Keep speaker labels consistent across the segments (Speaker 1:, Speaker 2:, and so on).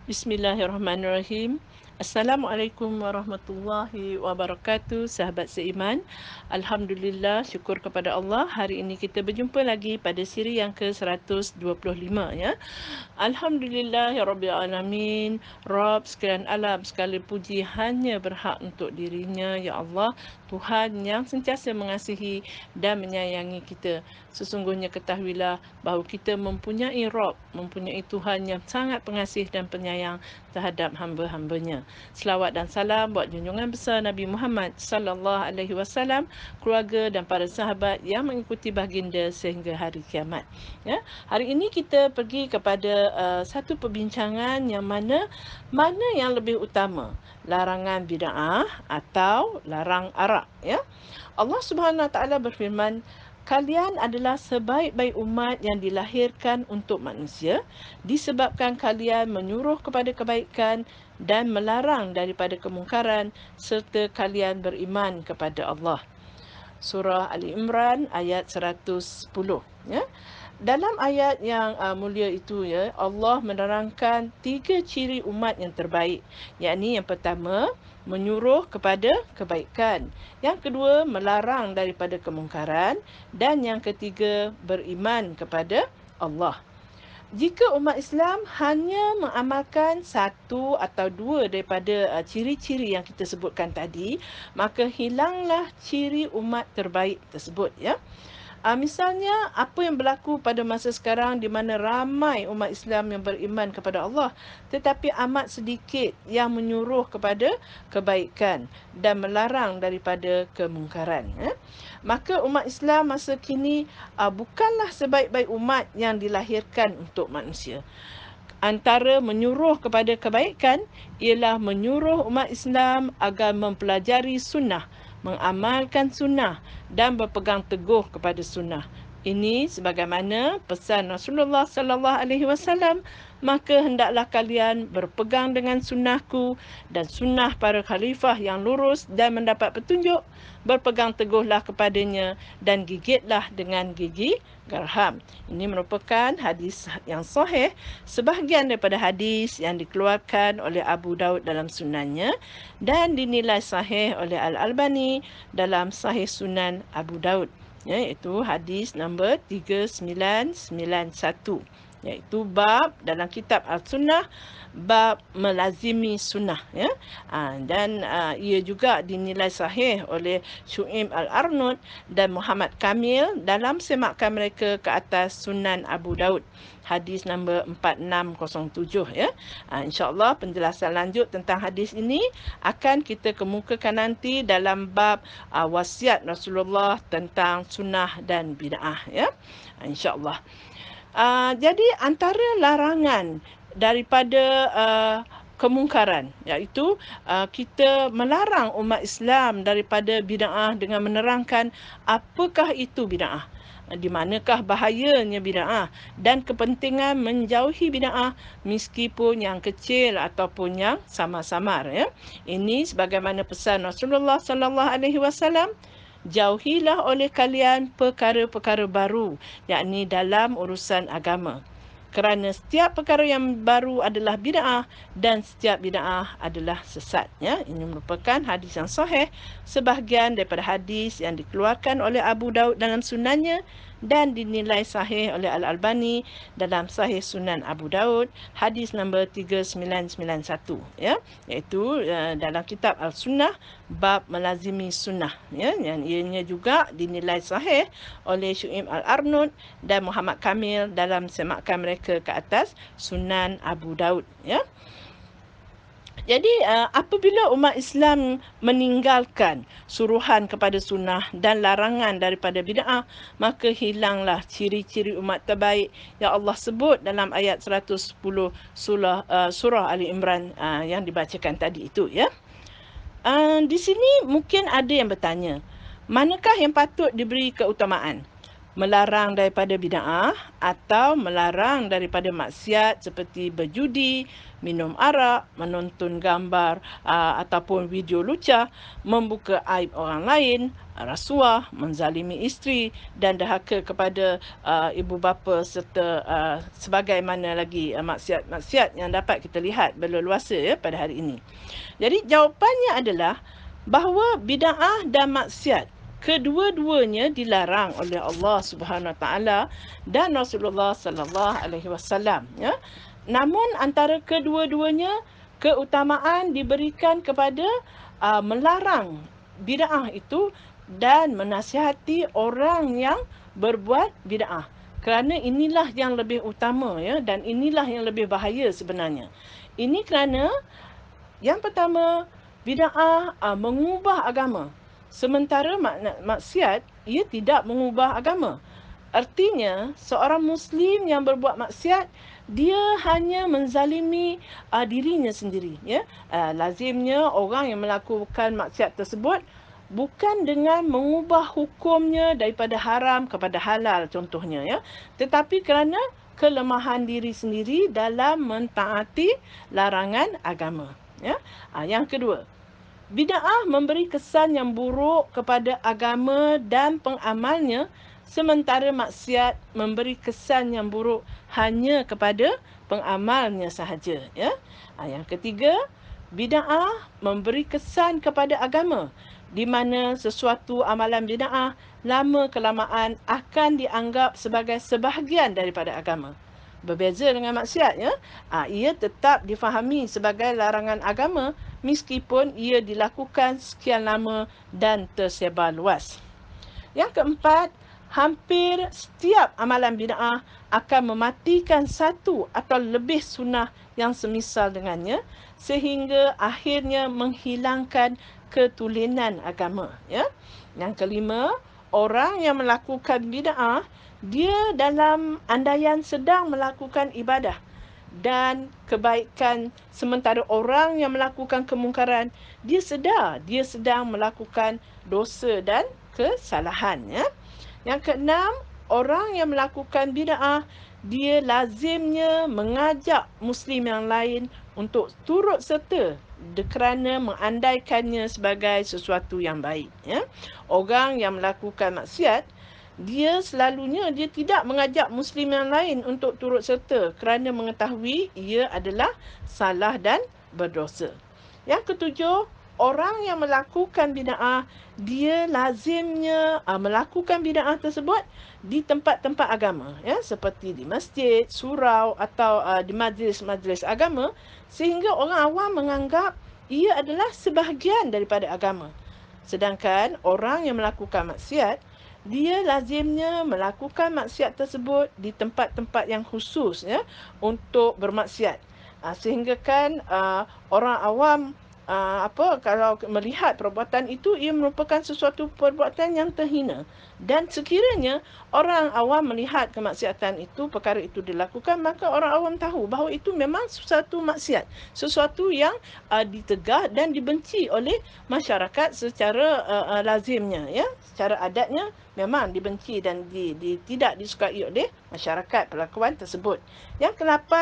Speaker 1: Bismillahirrahmanirrahim. Assalamualaikum warahmatullahi wabarakatuh, sahabat seiman. Alhamdulillah, syukur kepada Allah. Hari ini kita berjumpa lagi pada siri yang ke-125 ya. Alhamdulillah ya Rabbil Alamin. Rabb sekalian alam, segala puji hanya berhak untuk dirinya ya Allah, Tuhan yang sentiasa mengasihi dan menyayangi kita. Sesungguhnya ketahuilah bahawa kita mempunyai Rabb, mempunyai Tuhan yang sangat pengasih dan penyayang terhadap hamba-hambanya. Selawat dan salam buat junjungan besar Nabi Muhammad sallallahu alaihi wasallam, keluarga dan para sahabat yang mengikuti baginda sehingga hari kiamat. Ya, hari ini kita pergi kepada satu perbincangan yang mana yang lebih utama, larangan bid'ah atau larang arak, ya. Allah Subhanahu Wa Taala berfirman, kalian adalah sebaik-baik umat yang dilahirkan untuk manusia disebabkan kalian menyuruh kepada kebaikan dan melarang daripada kemungkaran serta kalian beriman kepada Allah. Surah Ali Imran ayat 110 ya. Dalam ayat yang mulia itu ya, Allah menerangkan 3 ciri umat yang terbaik. Yakni yang pertama, menyuruh kepada kebaikan. Yang kedua, melarang daripada kemungkaran. Dan yang ketiga, beriman kepada Allah. Jika umat Islam hanya mengamalkan satu atau dua daripada ciri-ciri yang kita sebutkan tadi, maka hilanglah ciri umat terbaik tersebut ya. Misalnya apa yang berlaku pada masa sekarang di mana ramai umat Islam yang beriman kepada Allah tetapi amat sedikit yang menyuruh kepada kebaikan dan melarang daripada kemungkaran ya. Maka umat Islam masa kini bukanlah sebaik-baik umat yang dilahirkan untuk manusia. Antara menyuruh kepada kebaikan ialah menyuruh umat Islam agar mempelajari sunnah, mengamalkan sunnah dan berpegang teguh kepada sunnah. Ini sebagaimana pesan Rasulullah sallallahu alaihi wasallam, maka hendaklah kalian berpegang dengan sunnahku dan sunnah para khalifah yang lurus dan mendapat petunjuk, berpegang teguhlah kepadanya dan gigitlah dengan gigi gerham. Ini merupakan hadis yang sahih, sebahagian daripada hadis yang dikeluarkan oleh Abu Daud dalam sunannya dan dinilai sahih oleh Al-Albani dalam Sahih Sunan Abu Daud. Ya, iaitu hadis nombor 3991. Iaitu bab dalam kitab Al-Sunnah, bab melazimi sunnah. Ya. Dan ia juga dinilai sahih oleh Syu'im Al-Arnud dan Muhammad Kamil dalam semakan mereka ke atas Sunan Abu Daud. Hadis nombor 4607 ya. InsyaAllah penjelasan lanjut tentang hadis ini akan kita kemukakan nanti dalam bab wasiat Rasulullah tentang sunnah dan bid'ah ya. InsyaAllah. Jadi antara larangan daripada kemungkaran iaitu kita melarang umat Islam daripada bid'ah dengan menerangkan apakah itu bid'ah, di manakah bahayanya bid'ah dan kepentingan menjauhi bid'ah meskipun yang kecil ataupun yang samar-samar ya. Ini sebagaimana pesan Rasulullah sallallahu alaihi wasallam, jauhilah oleh kalian perkara-perkara baru, yakni dalam urusan agama. Kerana setiap perkara yang baru adalah bid'ah dan setiap bid'ah adalah sesat. Ya, ini merupakan hadis yang sahih, sebahagian daripada hadis yang dikeluarkan oleh Abu Daud dalam sunannya dan dinilai sahih oleh Al-Albani dalam Sahih Sunan Abu Daud, hadis nombor 3991 ya, iaitu dalam kitab Al-Sunnah bab melazimi sunnah ya, yang ianya juga dinilai sahih oleh Syu'im Al-Arnud dan Muhammad Kamil dalam semakan mereka ke atas Sunan Abu Daud ya. Jadi apabila umat Islam meninggalkan suruhan kepada sunnah dan larangan daripada bid'ah, maka hilanglah ciri-ciri umat terbaik yang Allah sebut dalam ayat 110 surah Ali Imran yang dibacakan tadi itu ya. Di sini mungkin ada yang bertanya, manakah yang patut diberi keutamaan? melarang daripada bid'ah atau melarang daripada maksiat seperti berjudi, minum arak, menonton gambar ataupun video lucah, membuka aib orang lain, rasuah, menzalimi isteri dan dahaka kepada ibu bapa serta sebagaimana lagi maksiat-maksiat yang dapat kita lihat berleluasa ya pada hari ini. Jadi jawapannya adalah bahawa bid'ah dan maksiat kedua-duanya dilarang oleh Allah Subhanahu Wa Taala dan Rasulullah Sallallahu Alaihi Wasallam ya. Namun antara kedua-duanya keutamaan diberikan kepada melarang bid'ah itu dan menasihati orang yang berbuat bid'ah. Kerana inilah yang lebih utama ya dan inilah yang lebih bahaya sebenarnya. Ini kerana yang pertama, bid'ah mengubah agama. Sementara maksiat, ia tidak mengubah agama. Artinya, seorang Muslim yang berbuat maksiat, dia hanya menzalimi dirinya sendiri. Ya? Lazimnya orang yang melakukan maksiat tersebut bukan dengan mengubah hukumnya daripada haram kepada halal contohnya. Ya? Tetapi kerana kelemahan diri sendiri dalam mentaati larangan agama. Ya? Yang kedua, bid'ah memberi kesan yang buruk kepada agama dan pengamalnya, sementara maksiat memberi kesan yang buruk hanya kepada pengamalnya sahaja. Ya? Yang ketiga, bid'ah memberi kesan kepada agama, di mana sesuatu amalan bid'ah lama kelamaan akan dianggap sebagai sebahagian daripada agama. Berbeza dengan maksiat, ya. Ia tetap difahami sebagai larangan agama meskipun ia dilakukan sekian lama dan tersebar luas. Yang keempat, hampir setiap amalan bid'ah akan mematikan satu atau lebih sunnah yang semisal dengannya sehingga akhirnya menghilangkan ketulinan agama. Ya. Yang kelima, orang yang melakukan bid'ah, dia dalam andaian sedang melakukan ibadah dan kebaikan, sementara orang yang melakukan kemungkaran, dia sedar dia sedang melakukan dosa dan kesalahan. Ya. Yang keenam, orang yang melakukan bid'ah, dia lazimnya mengajak Muslim yang lain untuk turut serta kerana mengandaikannya sebagai sesuatu yang baik. Ya. Orang yang melakukan maksiat, dia selalunya dia tidak mengajak Muslim yang lain untuk turut serta kerana mengetahui ia adalah salah dan berdosa. Yang ketujuh, orang yang melakukan bid'ah, dia lazimnya melakukan bid'ah tersebut di tempat-tempat agama, ya, seperti di masjid, surau atau di majlis-majlis agama, sehingga orang awam menganggap ia adalah sebahagian daripada agama. Sedangkan orang yang melakukan maksiat, dia lazimnya melakukan maksiat tersebut di tempat-tempat yang khusus ya untuk bermaksiat. Sehingga kan orang awam kalau melihat perbuatan itu ia merupakan sesuatu perbuatan yang terhina. Dan sekiranya orang awam melihat kemaksiatan itu, perkara itu dilakukan, maka orang awam tahu bahawa itu memang sesuatu maksiat, sesuatu yang ditegah dan dibenci oleh masyarakat secara lazimnya, ya, secara adatnya memang dibenci dan tidak disukai oleh masyarakat perlakuan tersebut. Yang ke-8,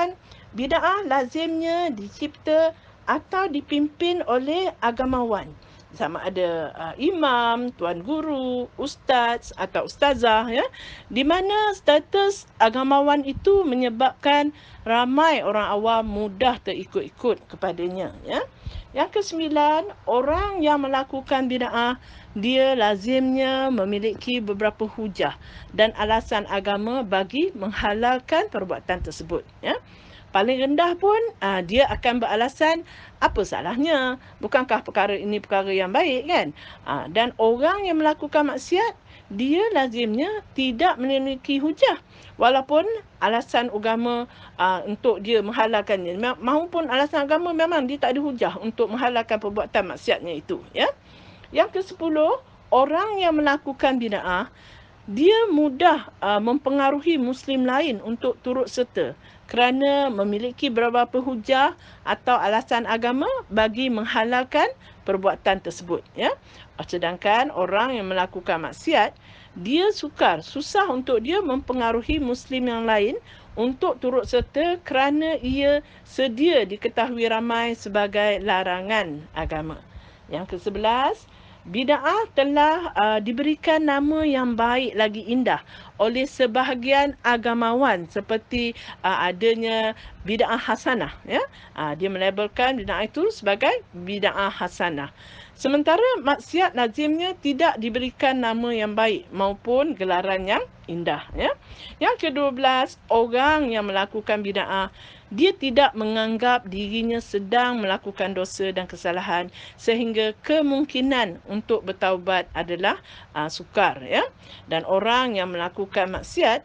Speaker 1: bid'ah lazimnya dicipta atau dipimpin oleh agamawan. Sama ada imam, tuan guru, ustaz atau ustazah, ya, di mana status agamawan itu menyebabkan ramai orang awam mudah terikut-ikut kepadanya. Ya. Yang kesembilan, orang yang melakukan bid'ah, dia lazimnya memiliki beberapa hujah dan alasan agama bagi menghalalkan perbuatan tersebut. Ya. Paling rendah pun dia akan beralasan apa salahnya, bukankah perkara ini perkara yang baik kan. Dan orang yang melakukan maksiat, dia lazimnya tidak memiliki hujah walaupun alasan agama untuk dia menghalalkannya, maupun alasan agama memang dia tak ada hujah untuk menghalalkan perbuatan maksiatnya itu. Ya. Yang ke-10, orang yang melakukan bid'ah, dia mudah mempengaruhi Muslim lain untuk turut serta kerana memiliki beberapa hujah atau alasan agama bagi menghalalkan perbuatan tersebut. Ya. Sedangkan orang yang melakukan maksiat, dia susah untuk dia mempengaruhi Muslim yang lain untuk turut serta kerana ia sedia diketahui ramai sebagai larangan agama. Yang ke-11, bid'ah telah diberikan nama yang baik lagi indah oleh sebahagian agamawan seperti adanya bid'ah hasanah. Ya? Dia melabelkan bid'ah itu sebagai bid'ah hasanah. Sementara maksiat lazimnya tidak diberikan nama yang baik maupun gelaran yang indah. Ya? Yang ke-12, orang yang melakukan bid'ah, dia tidak menganggap dirinya sedang melakukan dosa dan kesalahan sehingga kemungkinan untuk bertaubat adalah sukar. Ya? Dan orang yang melakukan maksiat,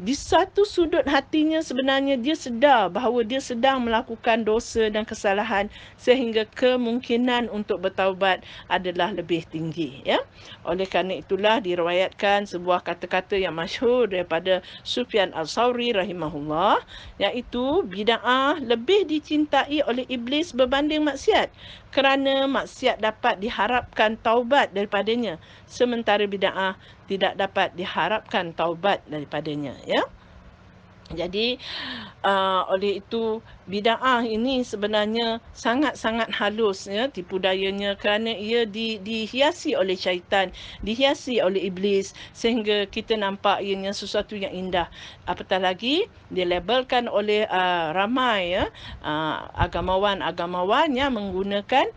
Speaker 1: di satu sudut hatinya sebenarnya dia sedar bahawa dia sedang melakukan dosa dan kesalahan sehingga kemungkinan untuk bertaubat adalah lebih tinggi. Ya? Oleh kerana itulah diriwayatkan sebuah kata-kata yang masyhur daripada Sufyan Al-Thawri rahimahullah, iaitu bid'ah lebih dicintai oleh iblis berbanding maksiat kerana maksiat dapat diharapkan taubat daripadanya sementara bid'ah tidak dapat diharapkan taubat daripadanya. Ya. Jadi oleh itu bid'ah ini sebenarnya sangat-sangat halus, ya, tipu dayanya kerana ia dihiasi oleh syaitan, dihiasi oleh iblis sehingga kita nampak ianya sesuatu yang indah. Apatah lagi dilabelkan oleh ramai, ya, agamawan-agamawan yang menggunakan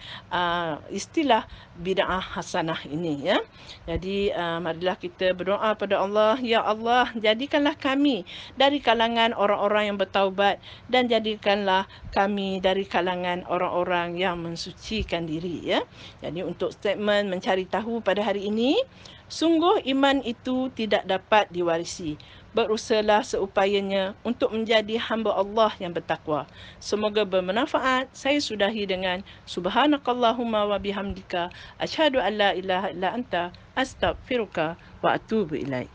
Speaker 1: istilah bid'ah hasanah ini. Ya. Jadi marilah kita berdoa pada Allah, ya Allah, jadikanlah kami dari kalangan orang-orang yang bertaubat dan jadikanlah kami dari kalangan orang-orang yang mensucikan diri. Ya. Jadi untuk statement mencari tahu pada hari ini, sungguh iman itu tidak dapat diwarisi. Berusahalah seupayanya untuk menjadi hamba Allah yang bertakwa. Semoga bermanfaat. Saya sudahi dengan subhanakallahumma wa bihamdika asyhadu an la ilaha illa anta astaghfiruka wa atubu ilaik.